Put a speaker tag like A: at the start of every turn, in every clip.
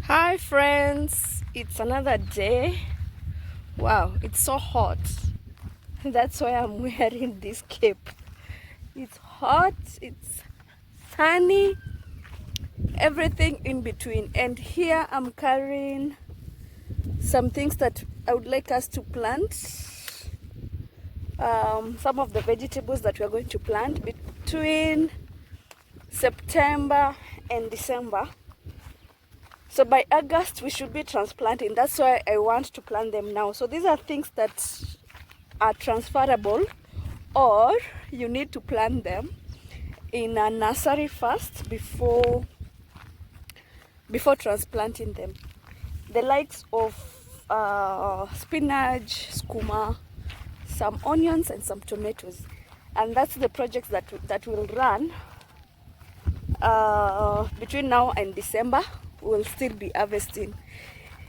A: Hi friends, it's another day. Wow, it's so hot. That's why I'm wearing this cape. It's hot, it's sunny, everything in between. And here I'm carrying some things that I would like us to plant. Some of the vegetables that we're going to plant between September and December. So by August we should be transplanting. That's why I want to plant them now. So these are things that are transferable, or you need to plant them in a nursery first before transplanting them. The likes of spinach, skuma, some onions and some tomatoes. And that's the projects that will run between now and December. We'll still be harvesting.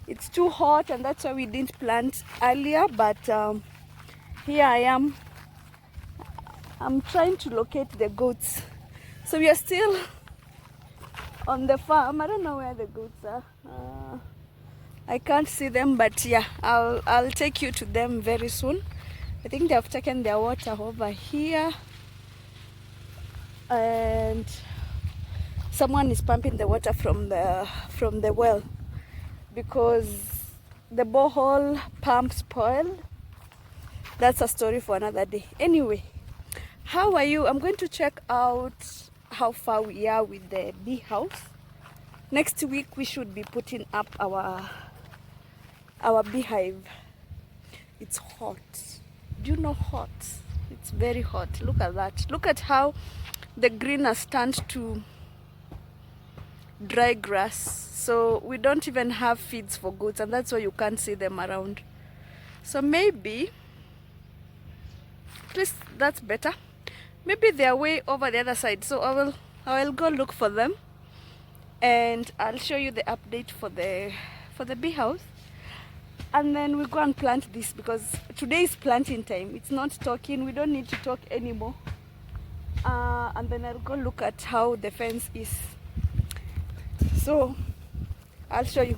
A: It's too hot and that's why we didn't plant earlier, but here I am. I'm trying to locate the goats. So we are still on the farm. I don't know where the goats are. I can't see them, but yeah, I'll take you to them very soon. I think they have taken their water over here, and someone is pumping the water from the well because the borehole pump spoiled. That's a story for another day. Anyway, how are you? I'm going to check out how far we are with the bee house. Next week we should be putting up our beehive. It's hot. Do you know hot? It's very hot. Look at that. Look at how the green has turned to dry grass. So we don't even have feeds for goats, and that's why you can't see them around. So maybe, at least that's better. Maybe they're way over the other side. So I will go look for them, and I'll show you the update for the bee house. And then we go and plant this because today is planting time. It's not talking. We don't need to talk anymore. And then I'll go look at how the fence is. So I'll show you.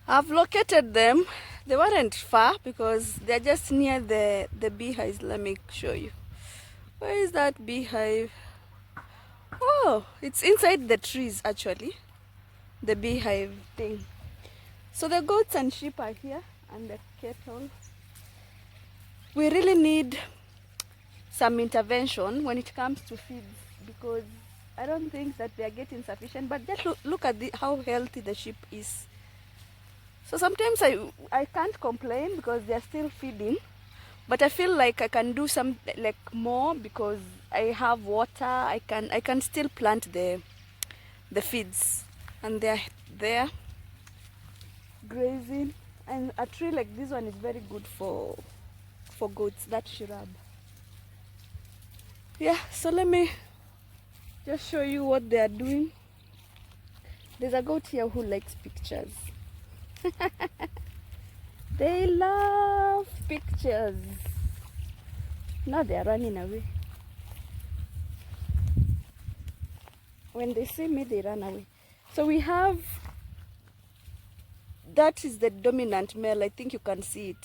A: I've located them. They weren't far because they're just near the beehives. Let me show you. Where is that beehive? Oh, it's inside the trees actually. The beehive thing. So the goats and sheep are here, and the cattle. We really need some intervention when it comes to feeds because I don't think that they are getting sufficient. But just look at how healthy the sheep is. So sometimes I can't complain because they are still feeding, but I feel like I can do some like more because I have water. I can still plant the feeds, and they're there grazing. And a tree like this one is very good for goats, that shrub. Yeah, so let me just show you what they are doing. There's a goat here who likes pictures. They love pictures. Now they are running away. When they see me, they run away. So we have, that is the dominant male. I think you can see it.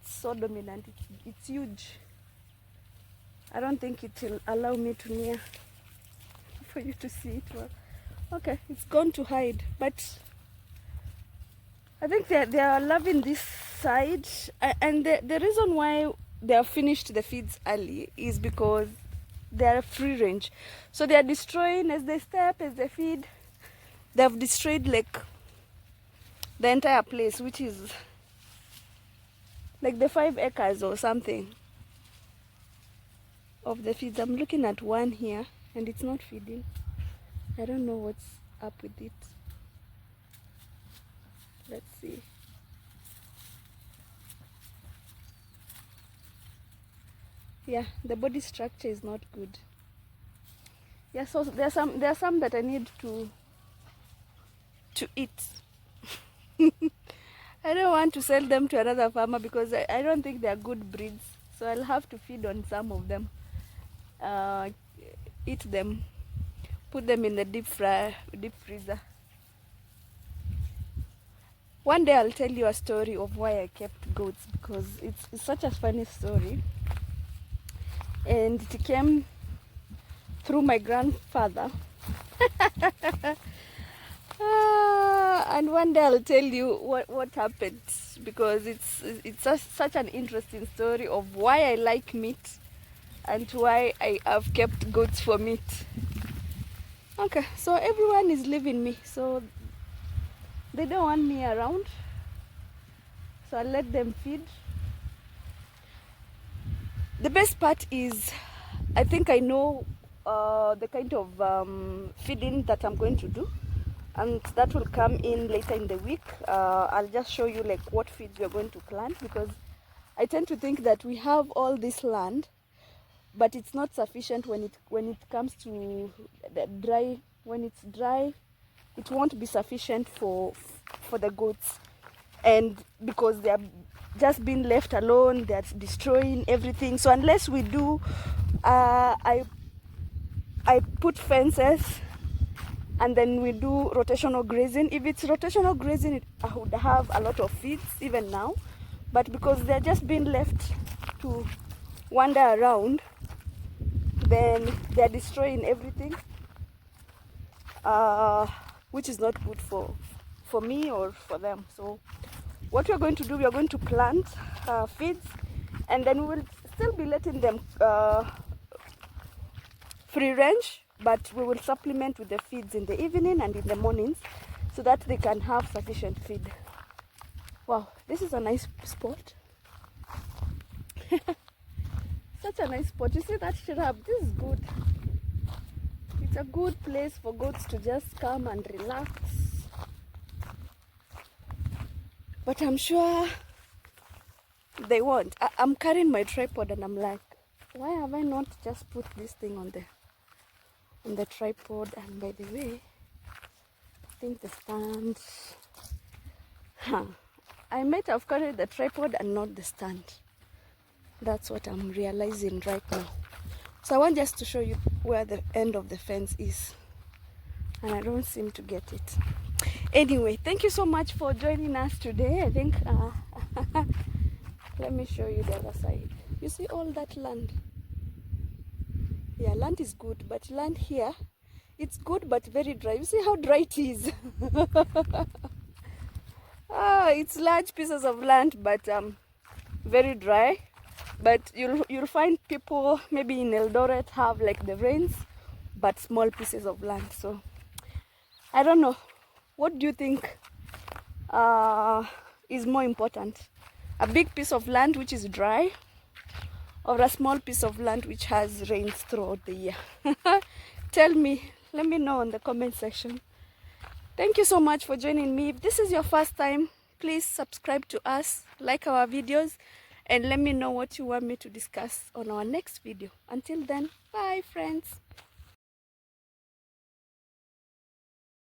A: It's so dominant. It's huge. I don't think it will allow me to near for you to see it well. Okay, it's gone to hide, but I think they are loving this side. And the reason why they have finished the feeds early is because they are free range. So they are destroying as they step, as they feed. They have destroyed like the entire place, which is like the 5 acres or something of the feeds. I'm looking at one here and it's not feeding. I don't know what's up with it. Let's see. Yeah, the body structure is not good. Yeah, so there are some that I need to eat. I don't want to sell them to another farmer because I don't think they are good breeds. So I'll have to feed on some of them, eat them. put them in the deep freezer. One day I'll tell you a story of why I kept goats, because it's such a funny story, and it came through my grandfather. And one day I'll tell you what happened, because it's such an interesting story of why I like meat and why I have kept goats for meat. Okay, so everyone is leaving me, so they don't want me around, so I let them feed. The best part is, I think I know the kind of feeding that I'm going to do, and that will come in later in the week. I'll just show you like what feeds we're going to plant, because I tend to think that we have all this land, but it's not sufficient when it comes to the dry. When it's dry, it won't be sufficient for the goats, and because they are just being left alone, they're destroying everything. So unless we do, I put fences, and then we do rotational grazing. If it's rotational grazing, I would have a lot of feeds even now, but because they're just being left to wander around, then they're destroying everything, which is not good for me or for them. So what we're going to do, we are going to plant feeds, and then we will still be letting them free range, but we will supplement with the feeds in the evening and in the mornings, so that they can have sufficient feed. Wow, this is a nice spot. Such a nice spot. You see that shrub? This is good. It's a good place for goats to just come and relax. But I'm sure they won't. I'm carrying my tripod, and I'm like, why have I not just put this thing on the tripod? And by the way, I think the stand, I might have carried the tripod and not the stand. That's what I'm realizing right now. So I want just to show you where the end of the fence is, and I don't seem to get it. Anyway, thank you so much for joining us today. I think let me show you the other side. You see all that land? Yeah, land is good, but land here, it's good but very dry. You see how dry it is? It's large pieces of land, but very dry. But you'll find people maybe in Eldoret have like the rains, but small pieces of land. So I don't know. What do you think is more important? A big piece of land which is dry, or a small piece of land which has rains throughout the year? Tell me. Let me know in the comment section. Thank you so much for joining me. If this is your first time, please subscribe to us, like our videos, and let me know what you want me to discuss on our next video. Until then, bye friends.